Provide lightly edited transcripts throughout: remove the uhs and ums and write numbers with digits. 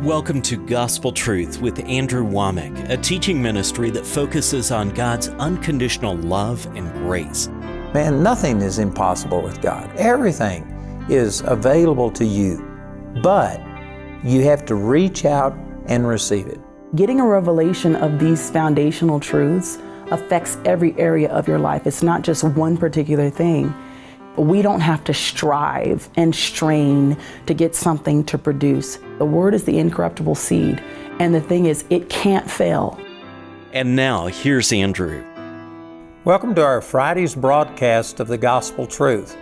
Welcome to Gospel Truth with Andrew Wommack, a teaching ministry that focuses on God's unconditional love and grace. Man, nothing is impossible with God. Everything is available to you, but you have to reach out and receive it. Getting a revelation of these foundational truths affects every area of your life. It's not just one particular thing. We don't have to strive and strain to get something to produce. The Word is the incorruptible seed, and the thing is, it can't fail. And now, here's Andrew. Welcome to our Friday's broadcast of the Gospel Truth.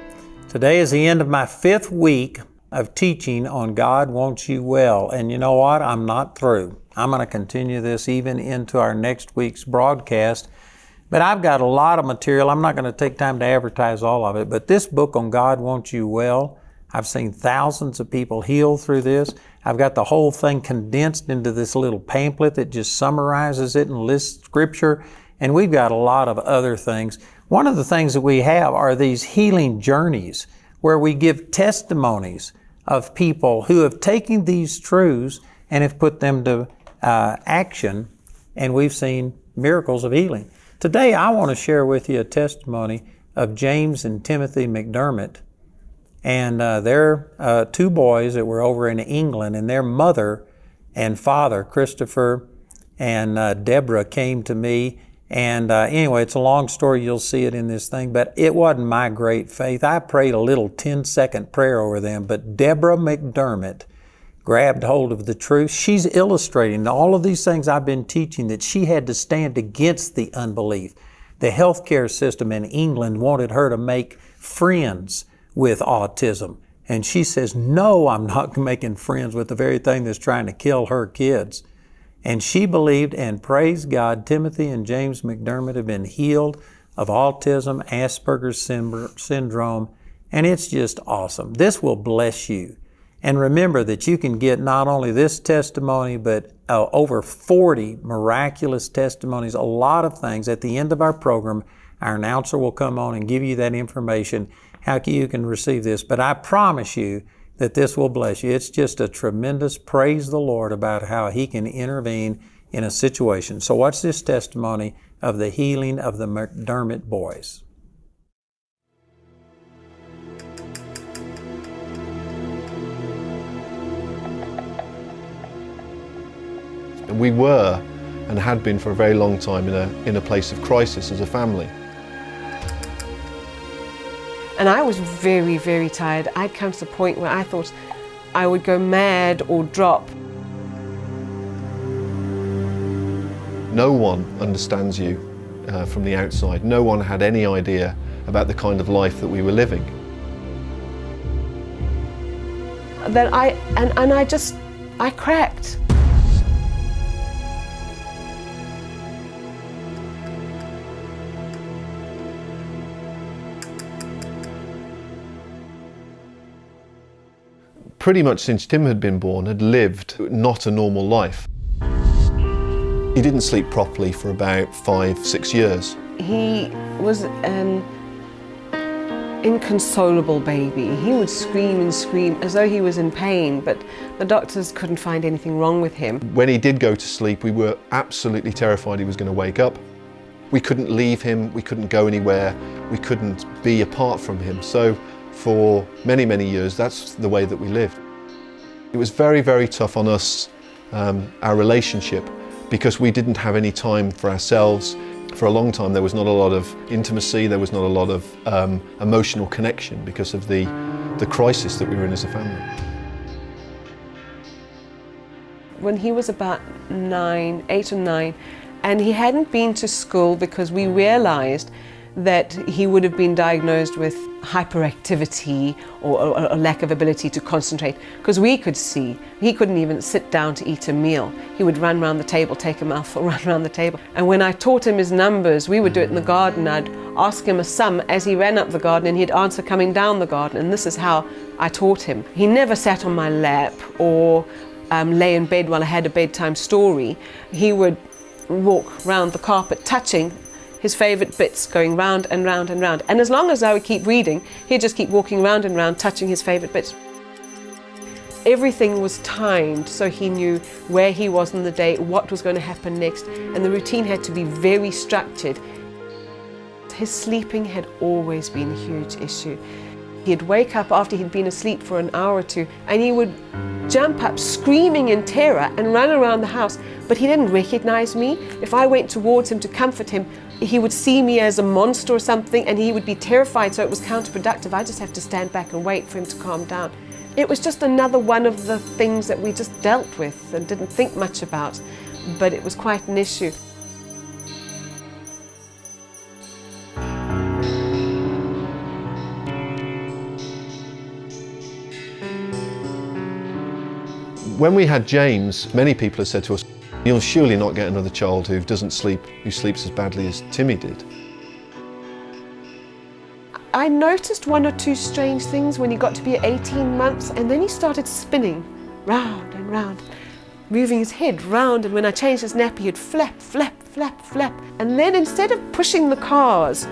Today is the end of my 5th week of teaching on God Wants You Well, and you know what? I'm not through. I'm going to continue this even into our next week's broadcast. But I've got a lot of material. I'm not going to take time to advertise all of it. But this book on God Wants You Well, I've seen thousands of people healed through this. I've got the whole thing condensed into this little pamphlet that just summarizes it and lists scripture. And we've got a lot of other things. One of the things that we have are these healing journeys where we give testimonies of people who have taken these truths and have put them to action. And we've seen miracles of healing. Today, I want to share with you a testimony of James and Timothy McDermott. And they're 2 boys that were over in England, and their mother and father, Christopher and Deborah, came to me. And anyway, it's a long story. You'll see it in this thing. But it wasn't my great faith. I prayed a little 10-second prayer over them. But Deborah McDermott grabbed hold of the truth. She's illustrating all of these things I've been teaching, that she had to stand against the unbelief. The healthcare system in England wanted her to make friends with autism. And she says, no, I'm not making friends with the very thing that's trying to kill her kids. And she believed, and praise God, Timothy and James McDermott have been healed of autism, Asperger's syndrome, and it's just awesome. This will bless you. And remember that you can get not only this testimony, but over 40 miraculous testimonies, a lot of things. At the end of our program, our announcer will come on and give you that information, how you can receive this. But I promise you that this will bless you. It's just a tremendous praise the Lord about how He can intervene in a situation. So watch this testimony of the healing of the McDermott boys. We were and had been for a very long time in a place of crisis as a family. And I was very, very tired. I'd come to the point where I thought I would go mad or drop. No one understands you from the outside. No one had any idea about the kind of life that we were living. Then I cracked. Pretty much since Tim had been born, had lived not a normal life. He didn't sleep properly for about 5-6 years. He was an inconsolable baby. He would scream and scream as though he was in pain, but the doctors couldn't find anything wrong with him. When he did go to sleep, we were absolutely terrified he was going to wake up. We couldn't leave him, we couldn't go anywhere, we couldn't be apart from him. So for many, many years, that's the way that we lived. It was very, very tough on us, our relationship, because we didn't have any time for ourselves. For a long time, there was not a lot of intimacy, there was not a lot of emotional connection because of the crisis that we were in as a family. When he was about 8 or 9, and he hadn't been to school because we realized that he would have been diagnosed with hyperactivity or a lack of ability to concentrate, because we could see he couldn't even sit down to eat a meal. He would run around the table, take a mouthful, run around the table. And when I taught him his numbers, we would do it in the garden. I'd ask him a sum as he ran up the garden, and he'd answer coming down the garden, and this is how I taught him. He never sat on my lap or lay in bed while I had a bedtime story. He would walk round the carpet touching his favorite bits, going round and round and round. And as long as I would keep reading, he'd just keep walking round and round, touching his favorite bits. Everything was timed, so he knew where he was in the day, what was going to happen next, and the routine had to be very structured. His sleeping had always been a huge issue. He'd wake up after he'd been asleep for an hour or two, and he would jump up screaming in terror and run around the house, but he didn't recognize me. If I went towards him to comfort him, he would see me as a monster or something, and he would be terrified, so it was counterproductive. I just have to stand back and wait for him to calm down. It was just another one of the things that we just dealt with and didn't think much about, but it was quite an issue. When we had James, many people have said to us, "You'll surely not get another child who sleeps as badly as Timmy did." I noticed one or two strange things when he got to be 18 months, and then he started spinning round and round, moving his head round, and when I changed his nappy, he'd flap, flap, flap, flap. And then instead of pushing the cars,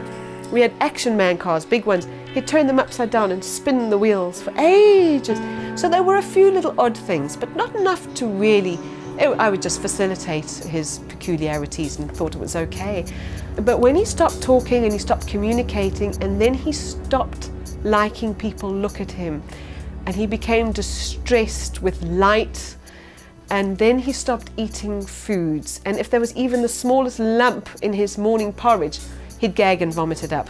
we had Action Man cars, big ones, he'd turn them upside down and spin the wheels for ages. So there were a few little odd things, but not enough to really, I would just facilitate his peculiarities and thought it was okay. But when he stopped talking and he stopped communicating, and then he stopped liking people look at him, and he became distressed with light, and then he stopped eating foods, and if there was even the smallest lump in his morning porridge, he'd gag and vomit it up.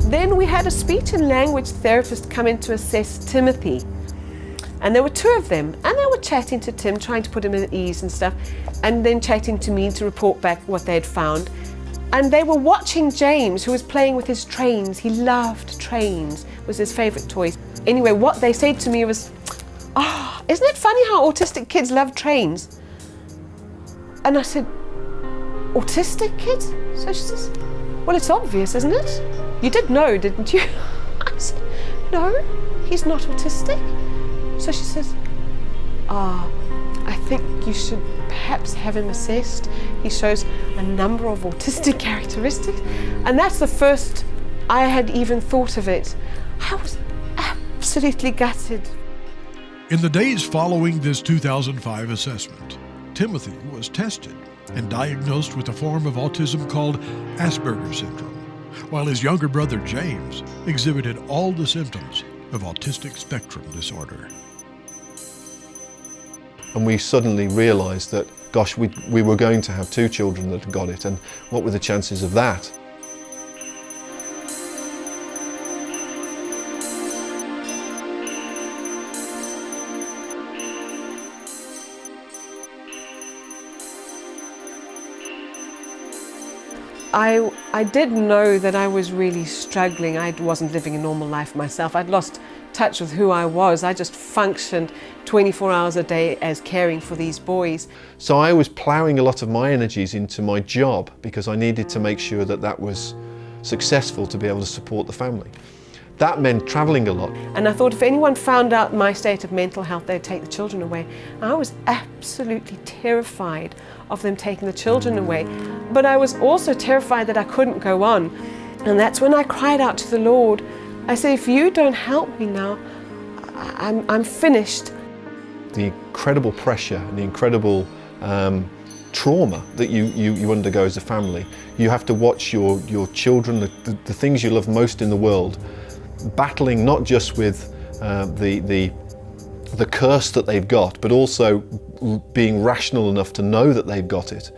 Then we had a speech and language therapist come in to assess Timothy. And there were two of them, and they were chatting to Tim, trying to put him at ease and stuff, and then chatting to me to report back what they had found. And they were watching James, who was playing with his trains. He loved trains, was his favorite toy. Anyway, what they said to me was, "Oh, isn't it funny how autistic kids love trains?" And I said, "Autistic kids?" So she says, "Well, it's obvious, isn't it? You did know, didn't you?" I said, "No, he's not autistic." So she says, I think you should perhaps have him assessed. He shows a number of autistic characteristics." And that's the first I had even thought of it. I was absolutely gutted. In the days following this 2005 assessment, Timothy was tested and diagnosed with a form of autism called Asperger's syndrome, while his younger brother James exhibited all the symptoms of autistic spectrum disorder. And we suddenly realised that, gosh, we were going to have two children that had got it, and what were the chances of that? I did know that I was really struggling. I wasn't living a normal life myself. I'd lost touch with who I was. I just functioned 24 hours a day as caring for these boys. So I was ploughing a lot of my energies into my job because I needed to make sure that that was successful to be able to support the family. That meant travelling a lot. And I thought if anyone found out my state of mental health, they'd take the children away. I was absolutely terrified of them taking the children away. But I was also terrified that I couldn't go on. And that's when I cried out to the Lord. I said, if you don't help me now, I'm finished. The incredible pressure and the incredible trauma that you undergo as a family. You have to watch your children, the things you love most in the world, battling not just with the curse that they've got, but also being rational enough to know that they've got it.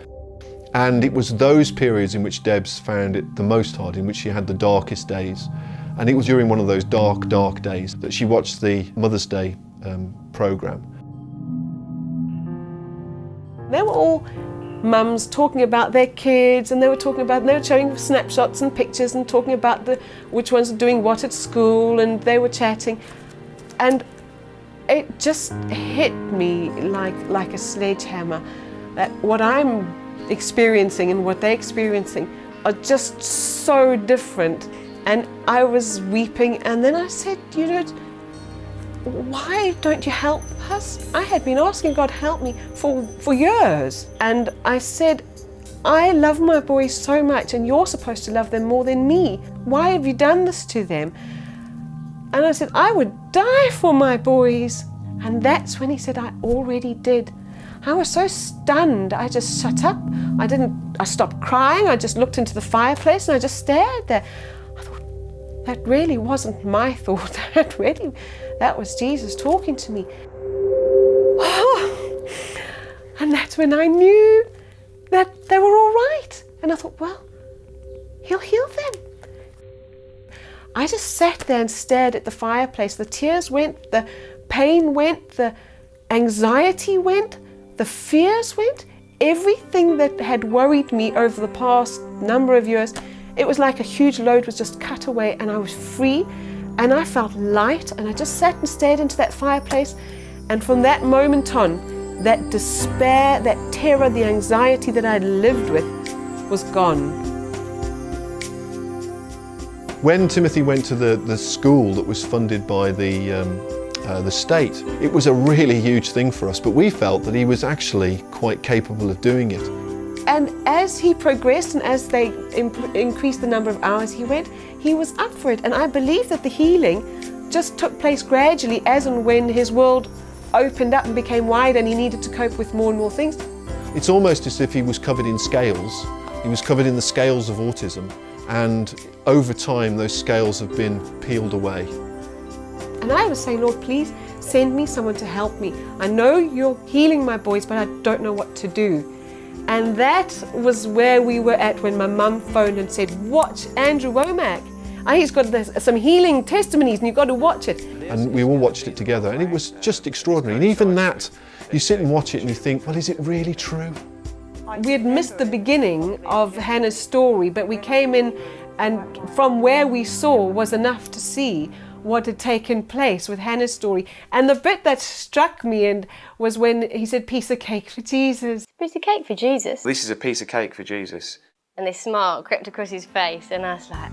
And it was those periods in which Debs found it the most hard, in which she had the darkest days. And it was during one of those dark, dark days that she watched the Mother's Day programme. They were all mums talking about their kids, and they were showing snapshots and pictures and talking about which ones are doing what at school, and they were chatting. And it just hit me like a sledgehammer that what I'm experiencing and what they're experiencing are just so different. And I was weeping, and then I said, you know, why don't you help us? I had been asking God help me for years. And I said, I love my boys so much, and you're supposed to love them more than me. Why have you done this to them? And I said, I would die for my boys. And that's when he said, I already did. I was so stunned, I just shut up. I stopped crying, I just looked into the fireplace and I just stared there. I thought, that really wasn't my thought. That was Jesus talking to me. Oh, and that's when I knew that they were all right. And I thought, well, he'll heal them. I just sat there and stared at the fireplace. The tears went, the pain went, the anxiety went, the fears went. Everything that had worried me over the past number of years, it was like a huge load was just cut away, and I was free and I felt light, and I just sat and stared into that fireplace. And from that moment on, that despair, that terror, the anxiety that I'd lived with was gone. When Timothy went to the school that was funded by the state, it was a really huge thing for us, but we felt that he was actually quite capable of doing it. And as he progressed and as they increased the number of hours he went, he was up for it. And I believe that the healing just took place gradually as and when his world opened up and became wide and he needed to cope with more and more things. It's almost as if he was covered in scales. He was covered in the scales of autism, and over time those scales have been peeled away. And I was saying, Lord, please send me someone to help me. I know you're healing my boys, but I don't know what to do. And that was where we were at when my mum phoned and said, watch Andrew Wommack. He's got some healing testimonies and you've got to watch it. And we all watched it together, and it was just extraordinary. And even that, you sit and watch it and you think, well, is it really true? We had missed the beginning of Hannah's story, but we came in, and from where we saw was enough to see what had taken place with Hannah's story. And the bit that struck me and was when he said, piece of cake for Jesus. Piece of cake for Jesus. This is a piece of cake for Jesus. And this smile crept across his face, and I was like,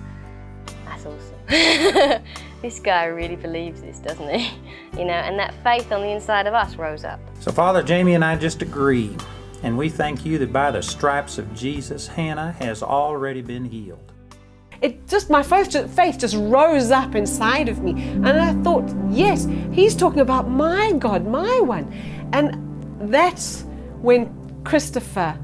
that's awesome. This guy really believes this, doesn't he? You know, and that faith on the inside of us rose up. So Father, Jamie and I just agree, and we thank you that by the stripes of Jesus, Hannah has already been healed. My faith just rose up inside of me. And I thought, yes, he's talking about my God, my one. And that's when Christopher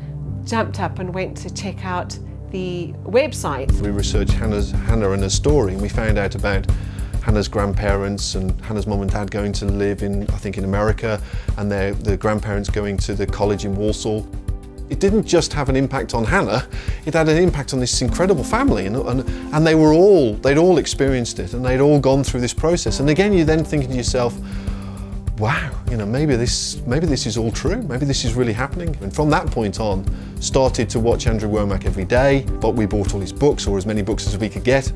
jumped up and went to check out the website. We researched Hannah and her story, and we found out about Hannah's grandparents and Hannah's mum and dad going to live in America, and the grandparents going to the college in Walsall. It didn't just have an impact on Hannah, it had an impact on this incredible family, and they'd all experienced it, and they'd all gone through this process. And again, you're then thinking to yourself, wow, maybe this is all true, maybe this is really happening. And from that point on, started to watch Andrew Wommack every day, but we bought all his books, or as many books as we could get,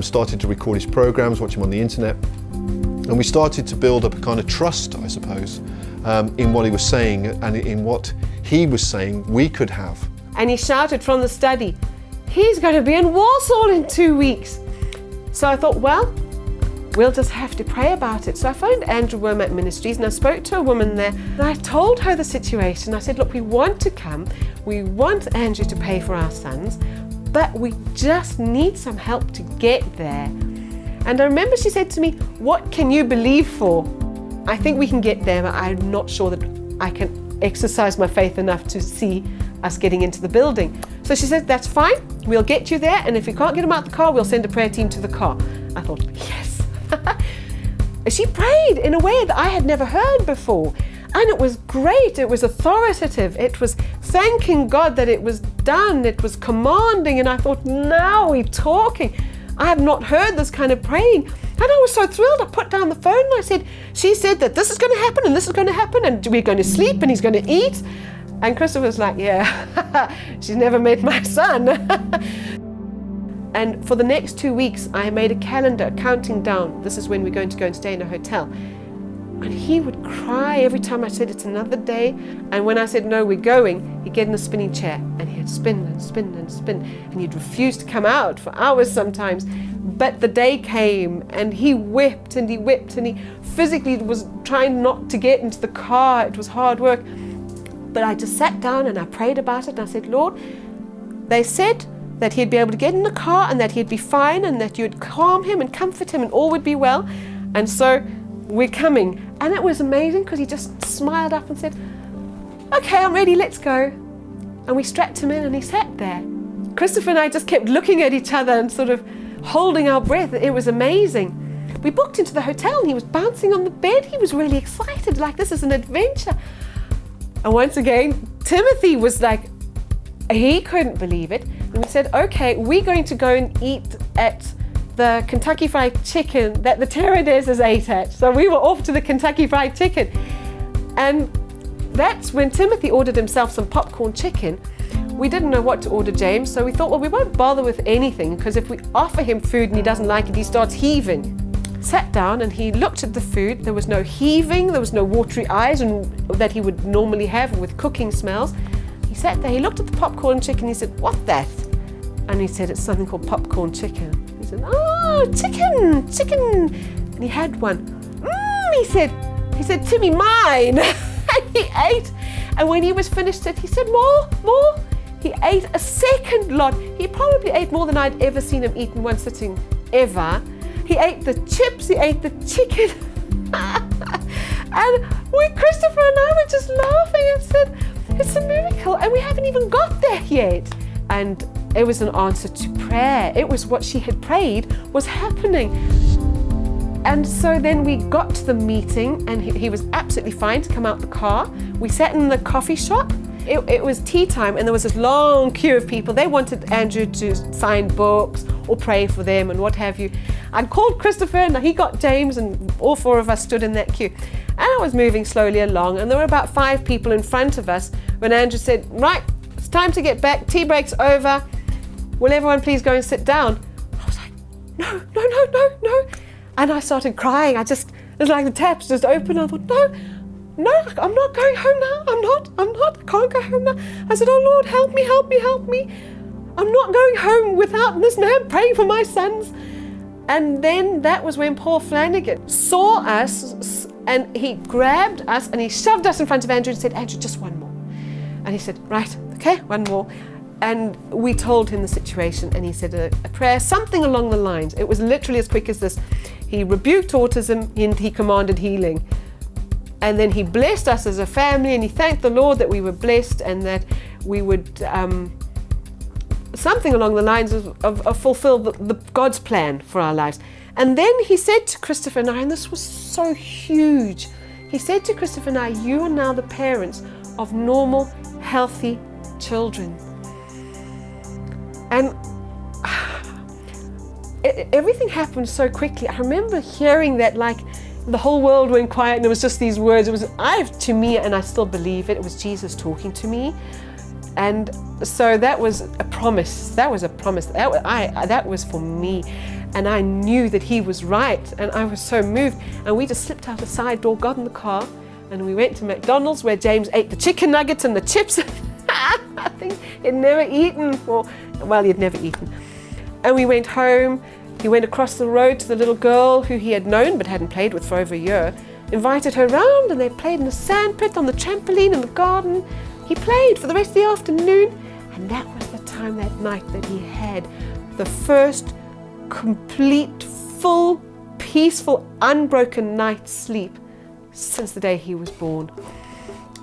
started to record his programs, watch him on the internet, and we started to build up a kind of trust, I suppose, in what he was saying and in what he was saying we could have. And he shouted from the study, he's going to be in Walsall in 2 weeks. So I thought, well, we'll just have to pray about it. So I phoned Andrew Wommack Ministries and I spoke to a woman there, and I told her the situation. I said, look, we want to come, we want Andrew to pay for our sons, but we just need some help to get there. And I remember she said to me, what can you believe for? I think we can get there, but I'm not sure that I can exercise my faith enough to see us getting into the building. So she said, that's fine, we'll get you there, and if we can't get them out the car, we'll send a prayer team to the car. I thought, yes. She prayed in a way that I had never heard before. And it was great, it was authoritative, it was thanking God that it was done, it was commanding, and I thought, now we're talking. I have not heard this kind of praying. And I was so thrilled, I put down the phone and I said, she said that this is going to happen and this is going to happen and we're going to sleep and he's going to eat. And Christopher was like, yeah, she's never met my son. And for the next 2 weeks, I made a calendar counting down. This is when we're going to go and stay in a hotel. And he would cry every time I said it's another day. And when I said, no, we're going, he'd get in a spinning chair and he'd spin and spin and spin. And he'd refuse to come out for hours sometimes. But the day came and he wept and he wept and he physically was trying not to get into the car. It was hard work. But I just sat down and I prayed about it and I said, Lord, they said that he'd be able to get in the car and that he'd be fine and that you'd calm him and comfort him and all would be well. And so we're coming. And it was amazing because he just smiled up and said, okay, I'm ready, let's go. And we strapped him in and he sat there. Christopher and I just kept looking at each other and sort of holding our breath. It was amazing. We booked into the hotel and he was bouncing on the bed. He was really excited, like this is an adventure. And once again, Timothy was like, he couldn't believe it. And we said, okay, we're going to go and eat at the Kentucky Fried Chicken that the Terradezes ate at. So we were off to the Kentucky Fried Chicken. And that's when Timothy ordered himself some popcorn chicken. We didn't know what to order James, so we thought, well, we won't bother with anything, because if we offer him food and he doesn't like it, he starts heaving. Sat down and he looked at the food. There was no heaving, there was no watery eyes that he would normally have with cooking smells. He sat there, he looked at the popcorn chicken, he said, what's that? And he said, it's something called popcorn chicken. He said, oh, chicken. And he had one. He said, Timmy, mine. And he ate. And when he was finished it, he said, more. He ate a second lot. He probably ate more than I'd ever seen him eat in one sitting, ever. He ate the chips, he ate the chicken. And Christopher and I were just laughing and said, it's a miracle, and we haven't even got there yet. And it was an answer to prayer. It was what she had prayed was happening. And so then we got to the meeting and he was absolutely fine to come out the car. We sat in the coffee shop. It was tea time and there was this long queue of people. They wanted Andrew to sign books or pray for them and what have you. I called Christopher and he got James and all four of us stood in that queue. And I was moving slowly along and there were about 5 people in front of us when Andrew said, right, it's time to get back, tea break's over. Will everyone please go and sit down? I was like, no. And I started crying. It was like the taps just opened. I thought, no, I'm not going home now. I'm not, I can't go home now. I said, oh Lord, help me. I'm not going home without this man praying for my sons. And then that was when Paul Flanagan saw us and he grabbed us and he shoved us in front of Andrew and said, Andrew, just one more. And he said, right, okay, one more. And we told him the situation and he said a prayer, something along the lines. It was literally as quick as this. He rebuked autism and he commanded healing. And then he blessed us as a family and he thanked the Lord that we were blessed and that we would, something along the lines of fulfill God's plan for our lives. And then he said to Christopher and I, and this was so huge, he said to Christopher and I, you are now the parents of normal, healthy children. And everything happened so quickly. I remember hearing that like the whole world went quiet and it was just these words. To me, and I still believe it was Jesus talking to me. And so that was a promise. That was for me. And I knew that he was right. And I was so moved. And we just slipped out the side door, got in the car, and we went to McDonald's where James ate the chicken nuggets and the chips. I think he'd never eaten, he'd never eaten. And we went home. He went across the road to the little girl who he had known but hadn't played with for over a year, invited her round and they played in the sandpit, on the trampoline in the garden. He played for the rest of the afternoon and that was the time that night that he had the first complete, full, peaceful, unbroken night's sleep since the day he was born.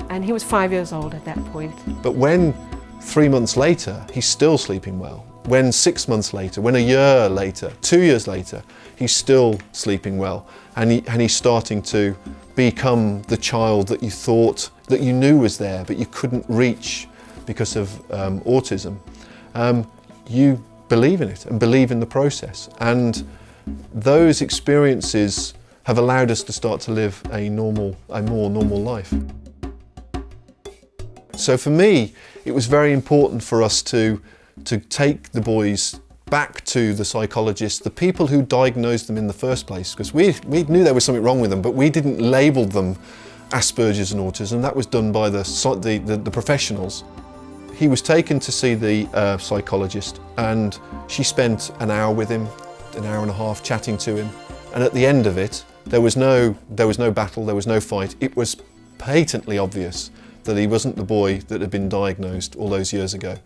And he was 5 years old at that point. But when 3 months later, he's still sleeping well. When 6 months later, when a year later, 2 years later, he's still sleeping well. And he's starting to become the child that you thought, that you knew was there, but you couldn't reach because of autism. You believe in it and believe in the process. And those experiences have allowed us to start to live a more normal life. So for me, it was very important for us to take the boys back to the psychologists, the people who diagnosed them in the first place, because we knew there was something wrong with them, but we didn't label them Asperger's and autism. That was done by the professionals. He was taken to see the psychologist and she spent an hour with him, an hour and a half chatting to him. And at the end of it, there was no battle, there was no fight. It was patently obvious that he wasn't the boy that had been diagnosed all those years ago.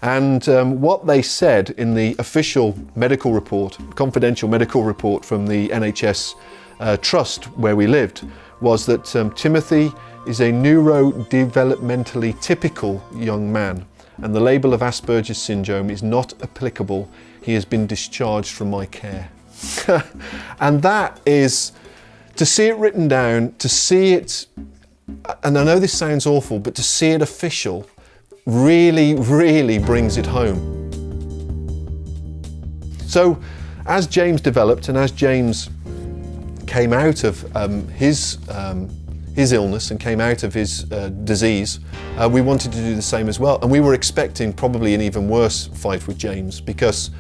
And what they said in the official medical report, confidential medical report from the NHS trust where we lived was that Timothy is a neurodevelopmentally typical young man, and the label of Asperger's syndrome is not applicable. He has been discharged from my care. And that is, to see it written down, to see it, and I know this sounds awful, but to see it official really, really brings it home. So as James developed and as James came out of his illness and came out of his disease, we wanted to do the same as well. And we were expecting probably an even worse fight with James, because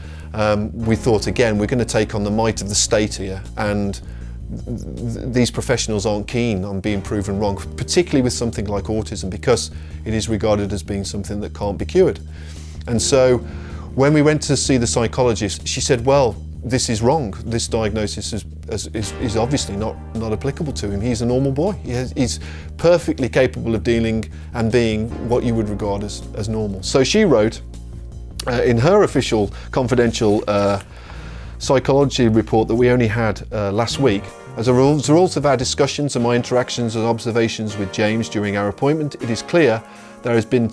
we thought, again, we're going to take on the might of the state here, and these professionals aren't keen on being proven wrong, particularly with something like autism, because it is regarded as being something that can't be cured. And so when we went to see the psychologist, she said, well, this is wrong. This diagnosis is obviously not applicable to him. He's a normal boy. He's perfectly capable of dealing and being what you would regard as normal. So she wrote in her official confidential psychology report that we only had last week, as a result of our discussions and my interactions and observations with James during our appointment, it is clear there has been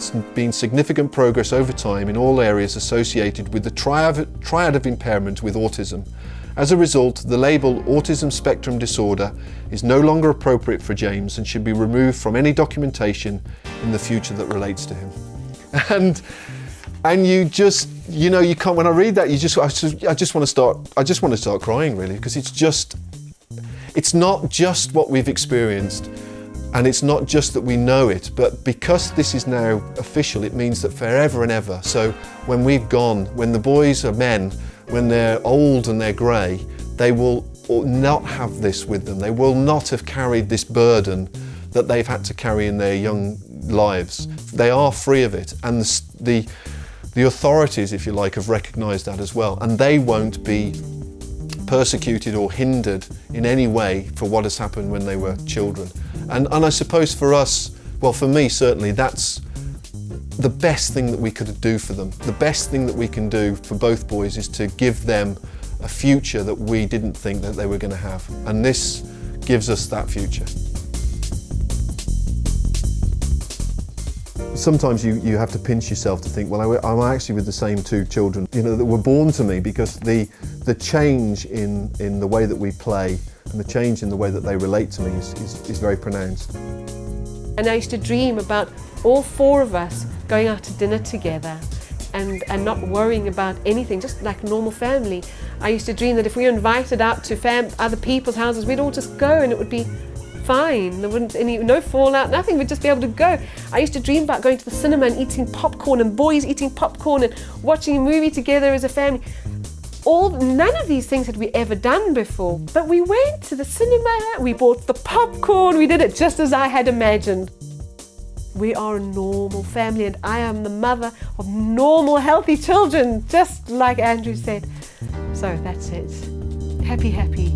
significant progress over time in all areas associated with the triad of impairment with autism. As a result, the label autism spectrum disorder is no longer appropriate for James and should be removed from any documentation in the future that relates to him. And you just, you know, you can't, when I read that, I just want to start crying, really, because it's not just what we've experienced, and it's not just that we know it, but because this is now official, it means that forever and ever. So when we've gone, when the boys are men, when they're old and they're grey, they will not have this with them. They will not have carried this burden that they've had to carry in their young lives. They are free of it, and the authorities, if you like, have recognised that as well, and they won't be persecuted or hindered in any way for what has happened when they were children. And I suppose for us, well, for me certainly, that's the best thing that we could do for them. The best thing that we can do for both boys is to give them a future that we didn't think that they were going to have. And this gives us that future. Sometimes you have to pinch yourself to think, well, I'm actually with the same two children, you know, that were born to me, because the change in the way that we play and the change in the way that they relate to me is very pronounced. And I used to dream about all four of us going out to dinner together and not worrying about anything, just like a normal family. I used to dream that if we were invited out to other people's houses, we'd all just go and it would be fine. There wouldn't no fallout, nothing. We'd just be able to go. I used to dream about going to the cinema and eating popcorn, and boys eating popcorn and watching a movie together as a family. None of these things had we ever done before. But we went to the cinema, we bought the popcorn, we did it just as I had imagined. We are a normal family, and I am the mother of normal, healthy children, just like Andrew said. So that's it. Happy, happy.